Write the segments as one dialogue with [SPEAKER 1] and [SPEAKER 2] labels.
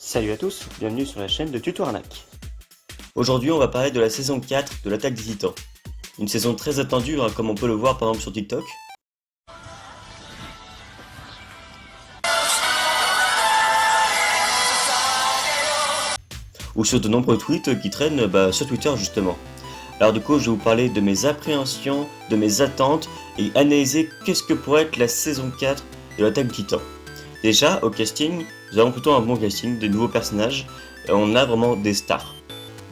[SPEAKER 1] Salut à tous, bienvenue sur la chaîne de Tuto Arnaque.
[SPEAKER 2] Aujourd'hui, on va parler de la saison 4 de l'Attaque des Titans. Une saison très attendue, comme on peut le voir par exemple sur TikTok. Ou sur de nombreux tweets qui traînent sur Twitter justement. Alors du coup, je vais vous parler de mes appréhensions, de mes attentes et analyser qu'est-ce que pourrait être la saison 4 de l'Attaque des Titans. Déjà, au casting, nous avons plutôt un bon casting, de nouveaux personnages, et on a vraiment des stars.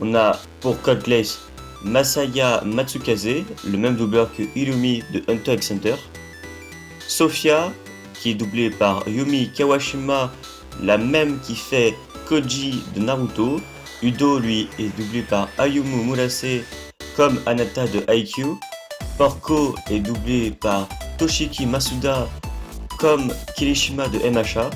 [SPEAKER 2] On a pour Code Geass Masaya Matsukaze, le même doubleur que Illumi de Hunter x Hunter. Sophia, qui est doublée par Yumi Kawashima, la même qui fait Koji de Naruto. Udo, lui, est doublé par Ayumu Murase, comme Anata de Haikyuu. Porco est doublé par Toshiki Masuda, comme Kirishima de MHA.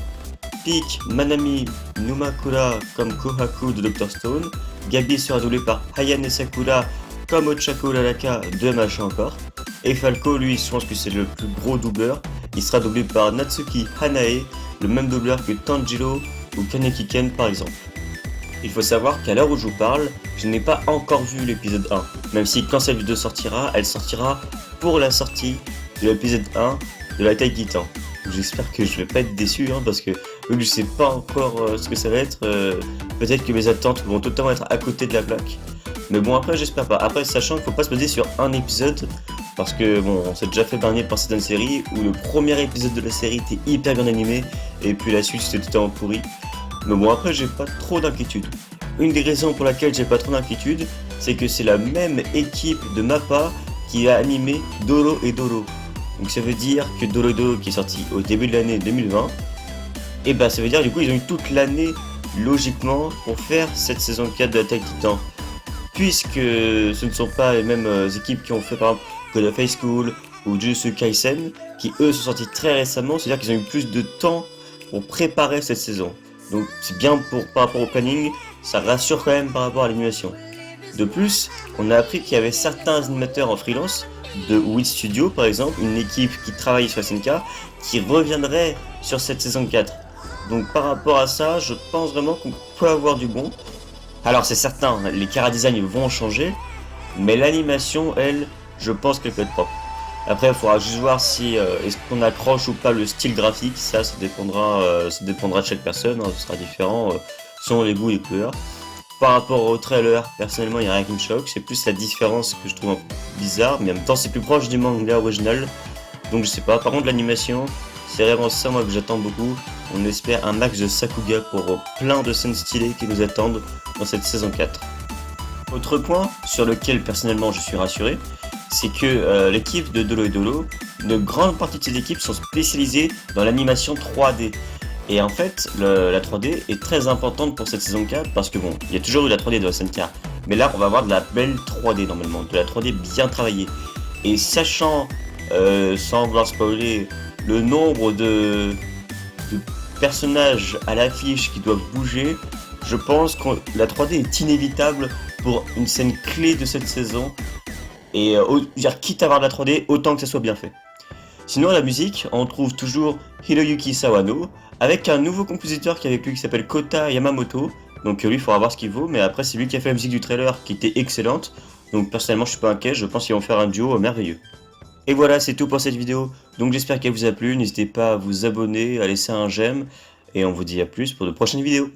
[SPEAKER 2] Peak Manami Numakura comme Kohaku de Dr Stone. Gabi sera doublé par Hayane Sakura comme Ochako Laraka de MHA encore. Et Falco, lui, je pense que c'est le plus gros doubleur. Il sera doublé par Natsuki Hanae, le même doubleur que Tanjiro ou Kaneki Ken par exemple. Il faut savoir qu'à l'heure où je vous parle, je n'ai pas encore vu l'épisode 1. Même si quand cette vidéo sortira, elle sortira pour la sortie de l'épisode 1 de l'Attaque des Titans. J'espère que je vais pas être déçu parce que vu que je sais pas encore ce que ça va être, peut-être que mes attentes vont totalement être à côté de la plaque. Mais bon, après j'espère pas. Après, sachant qu'il faut pas se baser sur un épisode, parce que bon, on s'est déjà fait berner par certaines séries où le premier épisode de la série était hyper bien animé et puis la suite c'était totalement pourri. Mais bon, après j'ai pas trop d'inquiétude. Une des raisons pour laquelle j'ai pas trop d'inquiétude, c'est que c'est la même équipe de Mappa qui a animé Doro et Doro. Donc ça veut dire que Doro Doro qui est sorti au début de l'année 2020, et ça veut dire du coup ils ont eu toute l'année logiquement pour faire cette saison 4 de l'Attaque des Titans. Puisque ce ne sont pas les mêmes équipes qui ont fait par exemple God of High School ou Jujutsu Kaisen, qui eux sont sortis très récemment, c'est-à-dire qu'ils ont eu plus de temps pour préparer cette saison. Donc c'est bien par rapport au planning, ça rassure quand même par rapport à l'animation. De plus, on a appris qu'il y avait certains animateurs en freelance, de Wit Studio par exemple, une équipe qui travaille sur SNK, qui reviendrait sur cette saison 4. Donc par rapport à ça, je pense vraiment qu'on peut avoir du bon. Alors c'est certain, les chara-design vont changer, mais l'animation, elle, je pense qu'elle peut être propre. Après, il faudra juste voir si est-ce qu'on accroche ou pas le style graphique, ça dépendra de chaque personne, ce sera différent selon les goûts et les couleurs. Par rapport au trailer, personnellement, il n'y a rien qui me choque, c'est plus la différence que je trouve un peu bizarre, mais en même temps, c'est plus proche du manga original, donc je sais pas. Par contre, l'animation, c'est vraiment ça, moi, que j'attends beaucoup. On espère un max de Sakuga pour plein de scènes stylées qui nous attendent dans cette saison 4. Autre point sur lequel, personnellement, je suis rassuré, c'est que l'équipe de Dolo et Dolo, une grande partie de ces équipes sont spécialisées dans l'animation 3D. Et en fait, la 3D est très importante pour cette saison 4 parce que bon, il y a toujours eu la 3D de SNK, mais là on va avoir de la belle 3D normalement, de la 3D bien travaillée. Et sachant, sans vouloir spoiler, le nombre de personnages à l'affiche qui doivent bouger, je pense que la 3D est inévitable pour une scène clé de cette saison. Et quitte à avoir de la 3D, autant que ça soit bien fait. Sinon, à la musique, on trouve toujours Hiroyuki Sawano, avec un nouveau compositeur qui est avec lui qui s'appelle Kota Yamamoto. Donc lui, il faudra voir ce qu'il vaut, mais après, c'est lui qui a fait la musique du trailer qui était excellente. Donc personnellement, je suis pas inquiet, je pense qu'ils vont faire un duo merveilleux. Et voilà, c'est tout pour cette vidéo. Donc j'espère qu'elle vous a plu, n'hésitez pas à vous abonner, à laisser un j'aime, et on vous dit à plus pour de prochaines vidéos.